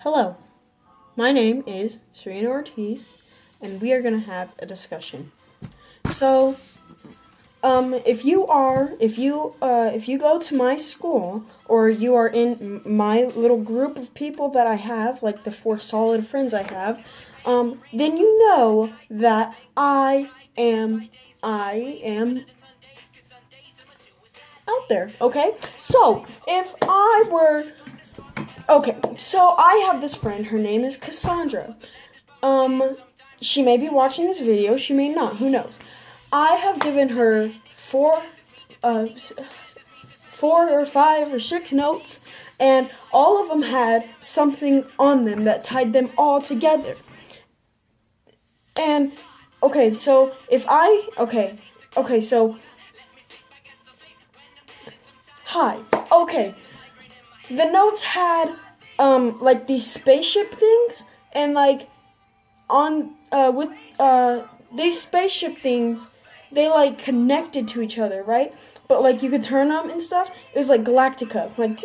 Hello, my name is Serena Ortiz, and we are going to have a discussion. So, if you go to my school, or you are in my little group of people that I have, like the 4 solid friends I have, then you know that I am out there. Okay, so so I have this friend. Her name is Cassandra. She may be watching this video. She may not. Who knows? I have given her uh, 4 or 5 or 6 notes, and all of them had something on them that tied them all together. And okay, so hi. Okay, the notes had like these spaceship things, and like on with these spaceship things, they like connected to each other, right? But like you could turn them and stuff. It was like Galactica, like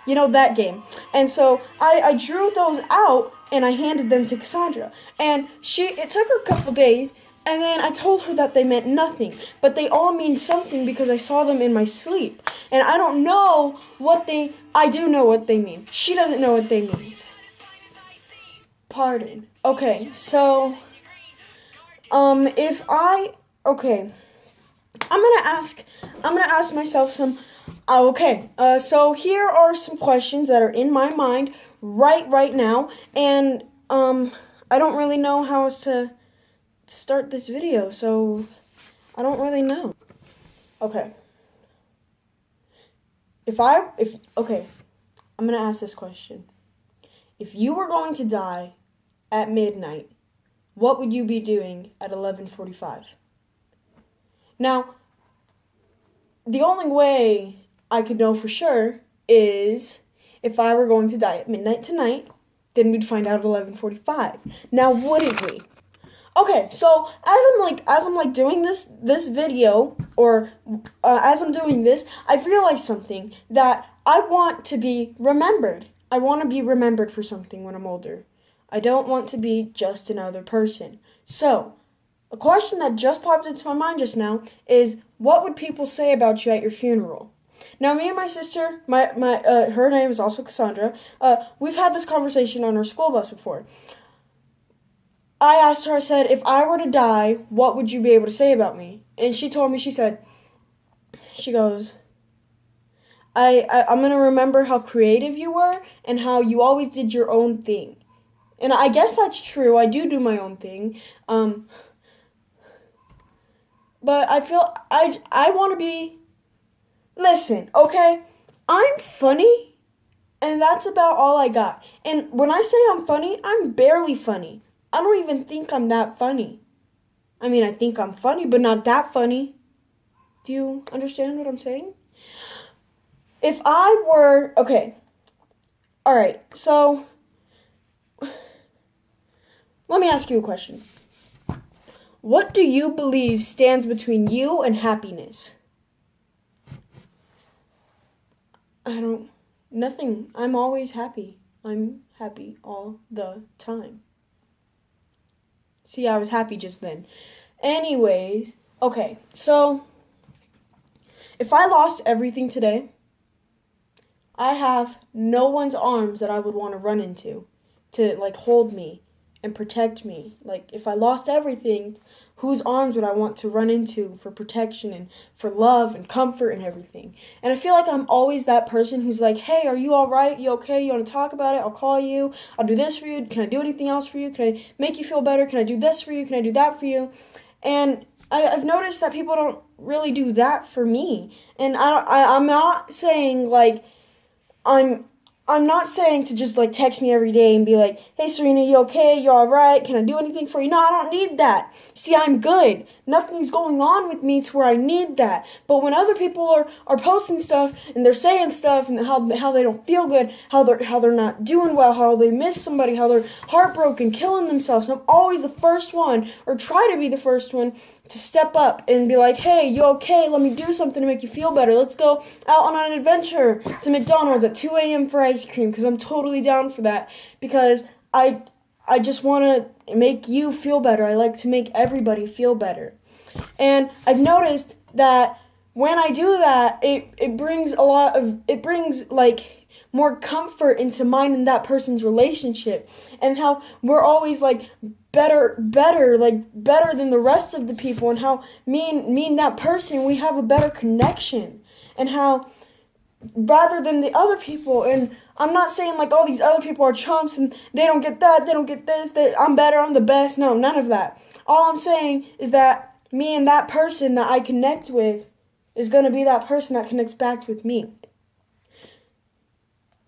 you know that game. And so I drew those out and I handed them to Cassandra, and it took her a couple days. And then I told her that they meant nothing, but they all mean something because I saw them in my sleep. And I don't know I do know what they mean. She doesn't know what they mean. Pardon. Okay, so, I'm gonna ask myself some, so here are some questions that are in my mind right now, and, I don't really know how else to start this video, so I don't really know. Okay. I'm gonna ask this question. If you were going to die at midnight, what would you be doing at 11:45? Now, the only way I could know for sure is if I were going to die at midnight tonight, then we'd find out at 11:45. Now, wouldn't we? Okay, so as I'm doing this video, or as I'm doing this, I've realized something, that I want to be remembered. I want to be remembered for something when I'm older. I don't want to be just another person. So, a question that just popped into my mind just now is, what would people say about you at your funeral? Now, me and my sister, her name is also Cassandra, we've had this conversation on our school bus before. I asked her, I said, if I were to die, what would you be able to say about me? And she told me, she goes, I'm going to remember how creative you were and how you always did your own thing. And I guess that's true. I do my own thing. But I feel I want to be, listen, okay? I'm funny, and that's about all I got. And when I say I'm funny, I'm barely funny. I don't even think I'm that funny. I mean, I think I'm funny, but not that funny. Do you understand what I'm saying? If I were, alright, so, let me ask you a question. What do you believe stands between you and happiness? Nothing. I'm always happy. I'm happy all the time. See, I was happy just then. Anyways, okay, so if I lost everything today, I have no one's arms that I would want to run into to, like, hold me and protect me. Like, if I lost everything, whose arms would I want to run into for protection and for love and comfort and everything? And I feel like I'm always that person who's like, hey, are you all right? You okay? You want to talk about it? I'll call you. I'll do this for you. Can I do anything else for you? Can I make you feel better? Can I do this for you? Can I do that for you? And I've noticed that people don't really do that for me. And I'm not saying, like, I'm not saying to just, like, text me every day and be like, hey, Serena, you okay? You all right? Can I do anything for you? No, I don't need that. See, I'm good. Nothing's going on with me to where I need that. But when other people are posting stuff and they're saying stuff and how they don't feel good, how they're not doing well, how they miss somebody, how they're heartbroken, killing themselves, I'm always the first one, or try to be the first one, to step up and be like, hey, you okay? Let me do something to make you feel better. Let's go out on an adventure to McDonald's at 2 a.m. for ice cream, because I'm totally down for that, because I just want to make you feel better. I like to make everybody feel better. And I've noticed that when I do that, it brings like more comfort into mine and that person's relationship, and how we're always like better than the rest of the people, and how me and that person, we have a better connection, and how rather than the other people. And I'm not saying like all these other people are chumps and they don't get that, they don't get this, I'm better, I'm the best. No, none of that. All I'm saying is that me and that person that I connect with is going to be that person that connects back with me.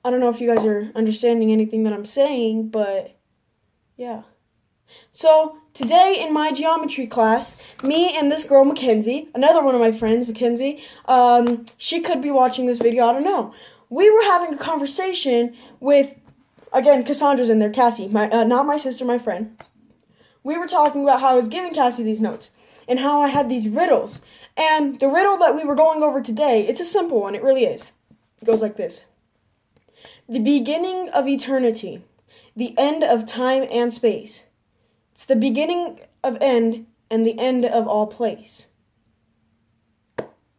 I don't know if you guys are understanding anything that I'm saying, but yeah. So today in my geometry class, me and this girl, Mackenzie, another one of my friends, Mackenzie, she could be watching this video, I don't know. We were having a conversation with, again, Cassandra's in there, Cassie, not my sister, my friend. We were talking about how I was giving Cassie these notes, and how I had these riddles. And the riddle that we were going over today, it's a simple one, it really is. It goes like this. The beginning of eternity, the end of time and space. It's the beginning of end and the end of all place.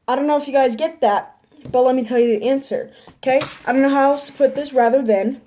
I don't know if you guys get that, but let me tell you the answer, okay? I don't know how else to put this rather than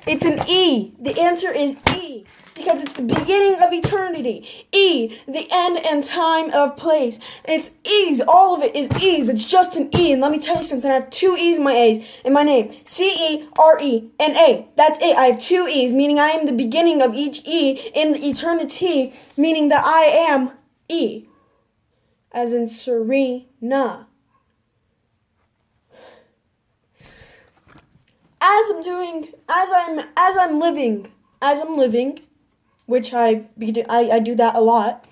it's an E. The answer is E, because it's the beginning of eternity. E, the end and time of place. It's E's. All of it is E's. It's just an E. And let me tell you something. I have 2 E's in my name. C-E-R-E-N-A. That's it. I have 2 E's, meaning I am the beginning of each E in the eternity, meaning that I am E, as in Serena. As I'm living, which I do that a lot,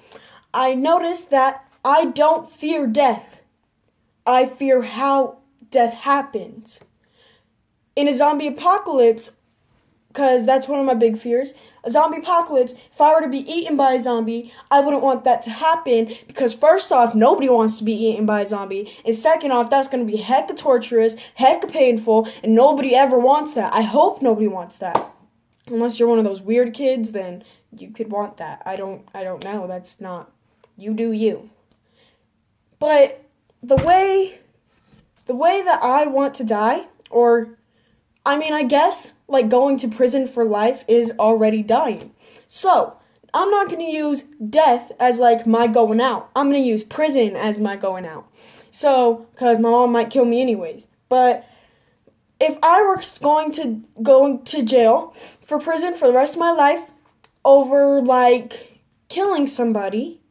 I notice that I don't fear death. I fear how death happens. In a zombie apocalypse, because that's one of my big fears, a zombie apocalypse, if I were to be eaten by a zombie, I wouldn't want that to happen, because first off, nobody wants to be eaten by a zombie, and second off, that's going to be hecka torturous, hecka painful, and nobody ever wants that. I hope nobody wants that. Unless you're one of those weird kids, then you could want that. I don't know. That's not, you do you. But the way that I want to die, I guess, like, going to prison for life is already dying. So, I'm not going to use death as, like, my going out. I'm going to use prison as my going out. So, because my mom might kill me anyways. But if I were going to go to jail for prison for the rest of my life over, like, killing somebody,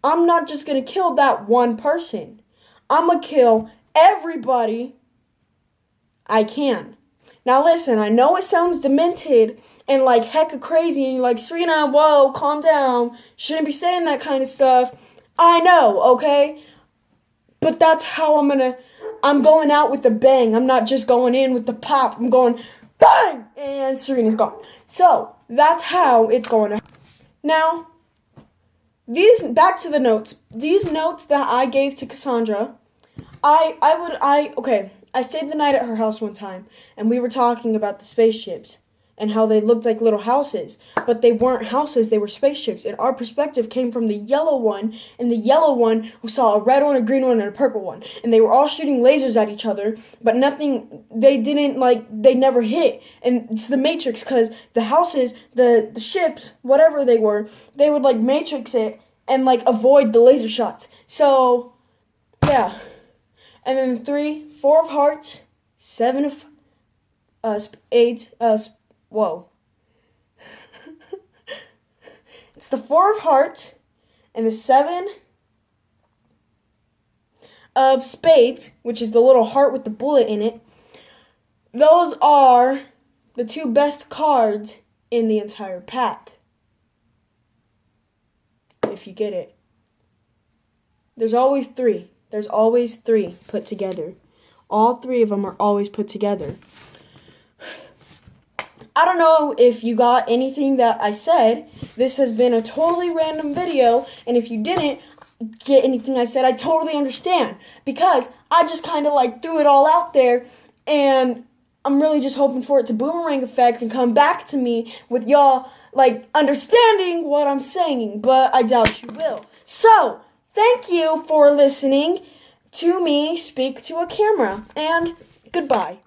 I'm not just going to kill that one person. I'm going to kill everybody I can. Now listen, I know it sounds demented and like hecka crazy, and you're like, Serena, whoa, calm down. Shouldn't be saying that kind of stuff. I know, okay? But that's how I'm going out with the bang. I'm not just going in with the pop. I'm going bang, and Serena's gone. So that's how it's going to. Now, back to the notes. These notes that I gave to Cassandra, I stayed the night at her house one time, and we were talking about the spaceships and how they looked like little houses, but they weren't houses, they were spaceships, and our perspective came from the yellow one, and the yellow one saw a red one, a green one, and a purple one, and they were all shooting lasers at each other, but they never hit, and it's the Matrix, because the houses, the ships, whatever they would, like, Matrix it, and, like, avoid the laser shots. So, yeah. And then 3, 4 of hearts, 7 of 8. Whoa. It's the 4 of hearts and the 7 of spades, which is the little heart with the bullet in it. Those are the 2 best cards in the entire pack. If you get it. There's always 3. There's always 3 put together. All three of them are always put together. I don't know if you got anything that I said. This has been a totally random video, and if you didn't get anything I said, I totally understand, because I just kind of like threw it all out there, and I'm really just hoping for it to boomerang effect and come back to me with y'all like understanding what I'm saying, but I doubt you will. So, thank you for listening to me speak to a camera, and goodbye.